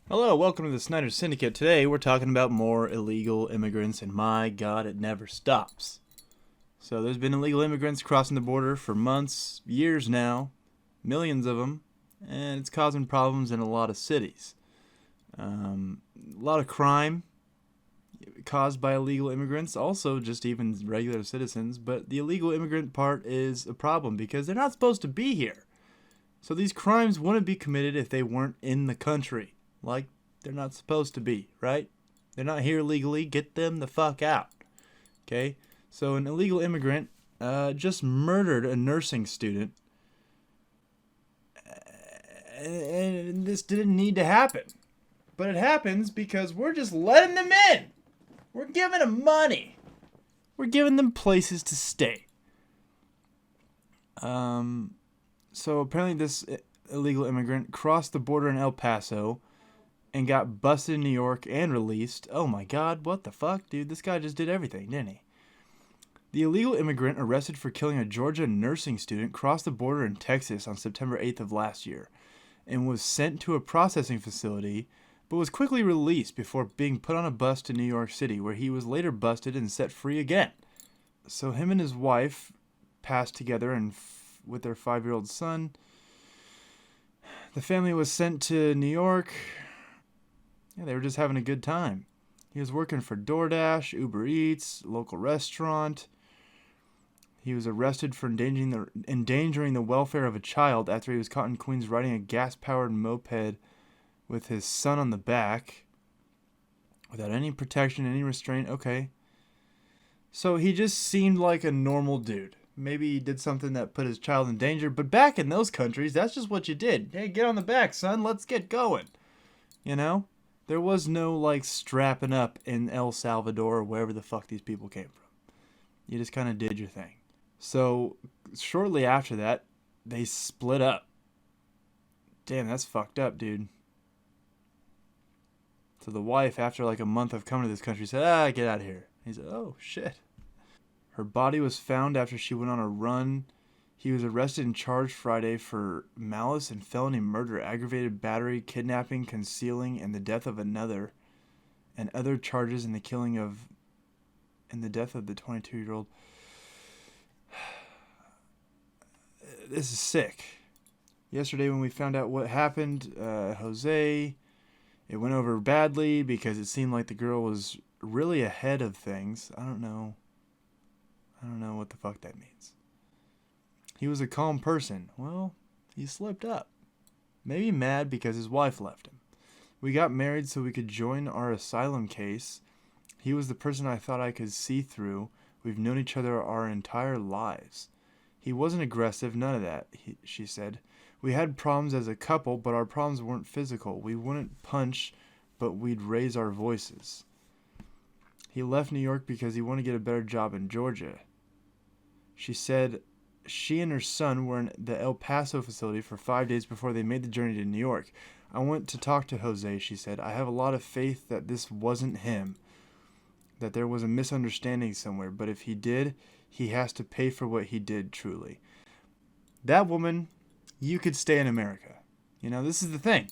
Hello, welcome to the Syndicate. Today we're talking about more illegal immigrants, and my god, it never stops. So there's been illegal immigrants crossing the border for months, years now, millions of them, and it's causing problems in a lot of cities. A lot of crime caused by illegal immigrants, also just even regular citizens, but the illegal immigrant part is a problem because they're not supposed to be here. So these crimes wouldn't be committed if they weren't in the country. Like they're not supposed to be, right? They're not here legally. Get them the fuck out. Okay? So an illegal immigrant just murdered a nursing student. And this didn't need to happen. But it happens because we're just letting them in. We're giving them money. We're giving them places to stay. So apparently this illegal immigrant crossed the border in El Paso and got busted in New York and released. Oh my god, what the fuck, dude? This guy just did everything, didn't he? The illegal immigrant arrested for killing a Georgia nursing student crossed the border in Texas on September 8th of last year and was sent to a processing facility, but was quickly released before being put on a bus to New York City, where he was later busted and set free again. So him and his wife passed together and with their 5-year-old son. The family was sent to New York. Yeah, they were just having a good time. He was working for DoorDash, Uber Eats, local restaurant. He was arrested for endangering the welfare of a child after he was caught in Queens riding a gas-powered moped with his son on the back without any protection, any restraint. Okay. So he just seemed like a normal dude. Maybe he did something that put his child in danger, but back in those countries, that's just what you did. Hey, get on the back, son. Let's get going. You know? There was no, like, strapping up in El Salvador or wherever the fuck these people came from. You just kind of did your thing. So, shortly after that, they split up. Damn, that's fucked up, dude. So the wife, after like a month of coming to this country, said, get out of here. He said, oh, shit. Her body was found after she went on a run. He was arrested and charged Friday for malice and felony murder, aggravated battery, kidnapping, concealing, and the death of another, and other charges in the death of the 22-year-old. This is sick. Yesterday when we found out what happened, Jose, it went over badly because it seemed like the girl was really ahead of things. I don't know what the fuck that means. He was a calm person. Well, he slipped up. Maybe mad because his wife left him. We got married so we could join our asylum case. He was the person I thought I could see through. We've known each other our entire lives. He wasn't aggressive, none of that, she said. We had problems as a couple, but our problems weren't physical. We wouldn't punch, but we'd raise our voices. He left New York because he wanted to get a better job in Georgia. She said she and her son were in the El Paso facility for 5 days before they made the journey to New York. I went to talk to Jose, she said. I have a lot of faith that this wasn't him, that there was a misunderstanding somewhere, but if he did, he has to pay for what he did, truly. That woman, you could stay in America. You know, this is the thing.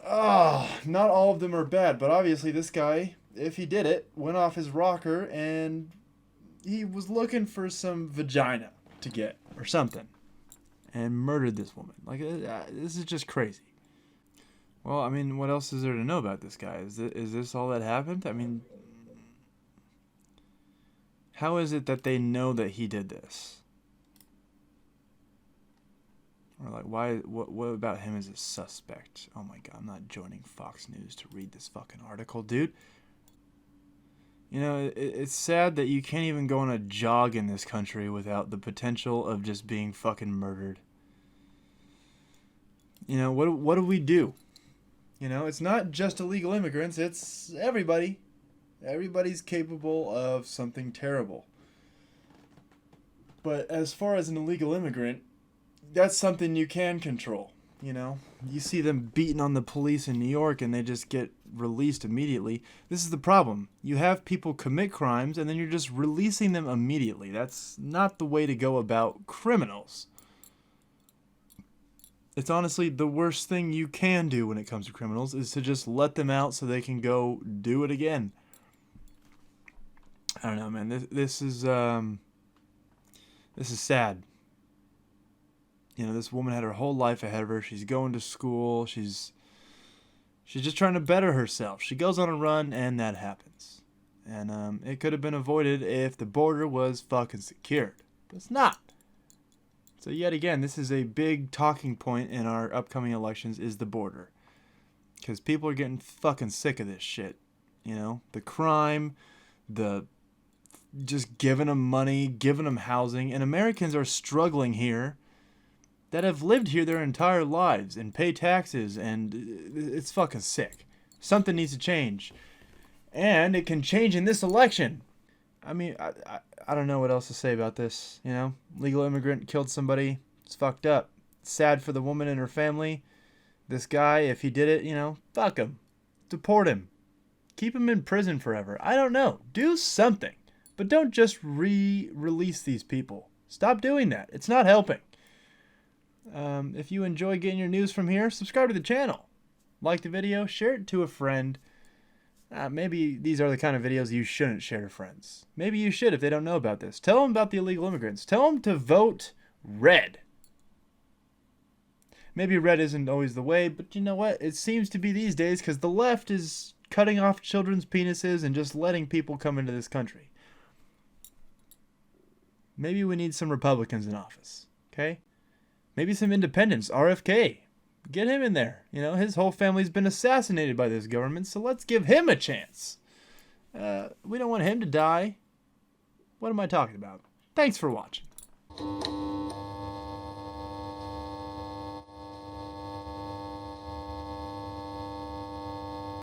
Not all of them are bad, but obviously this guy, if he did it, went off his rocker and he was looking for some vagina to get or something and murdered this woman. Like, this is just crazy. Well, I mean, what else is there to know about this guy? Is this all that happened? I mean, how is it that they know that he did this? Or like, why? What about him as a suspect? Oh my god, I'm not joining Fox News to read this fucking article, dude. You know, it's sad that you can't even go on a jog in this country without the potential of just being fucking murdered. You know, what do we do? You know, it's not just illegal immigrants, it's everybody. Everybody's capable of something terrible. But as far as an illegal immigrant, that's something you can control. You know, you see them beating on the police in New York and they just get released immediately. This is the problem. You have people commit crimes and then you're just releasing them immediately. That's not the way to go about criminals. It's honestly the worst thing you can do when it comes to criminals is to just let them out so they can go do it again. I don't know, man. This is sad. You know, this woman had her whole life ahead of her. She's going to school. She's just trying to better herself. She goes on a run, and that happens. And it could have been avoided if the border was fucking secured. But it's not. So yet again, this is a big talking point in our upcoming elections is the border. Because people are getting fucking sick of this shit. You know, the crime, the just giving them money, giving them housing. And Americans are struggling here that have lived here their entire lives and pay taxes. And it's fucking sick. Something needs to change. And it can change in this election. I mean, I don't know what else to say about this, you know? Legal immigrant killed somebody. It's fucked up. It's sad for the woman and her family. This guy, if he did it, you know, fuck him. Deport him. Keep him in prison forever. I don't know. Do something. But don't just release these people. Stop doing that. It's not helping. If you enjoy getting your news from here, subscribe to the channel. Like the video, share it to a friend. Maybe these are the kind of videos you shouldn't share to friends. Maybe you should if they don't know about this. Tell them about the illegal immigrants. Tell them to vote red. Maybe red isn't always the way, but you know what? It seems to be these days because the left is cutting off children's penises and just letting people come into this country. Maybe we need some Republicans in office, okay? Maybe some independents, RFK. Get him in there. You know, his whole family's been assassinated by this government, so let's give him a chance. We don't want him to die. What am I talking about? Thanks for watching.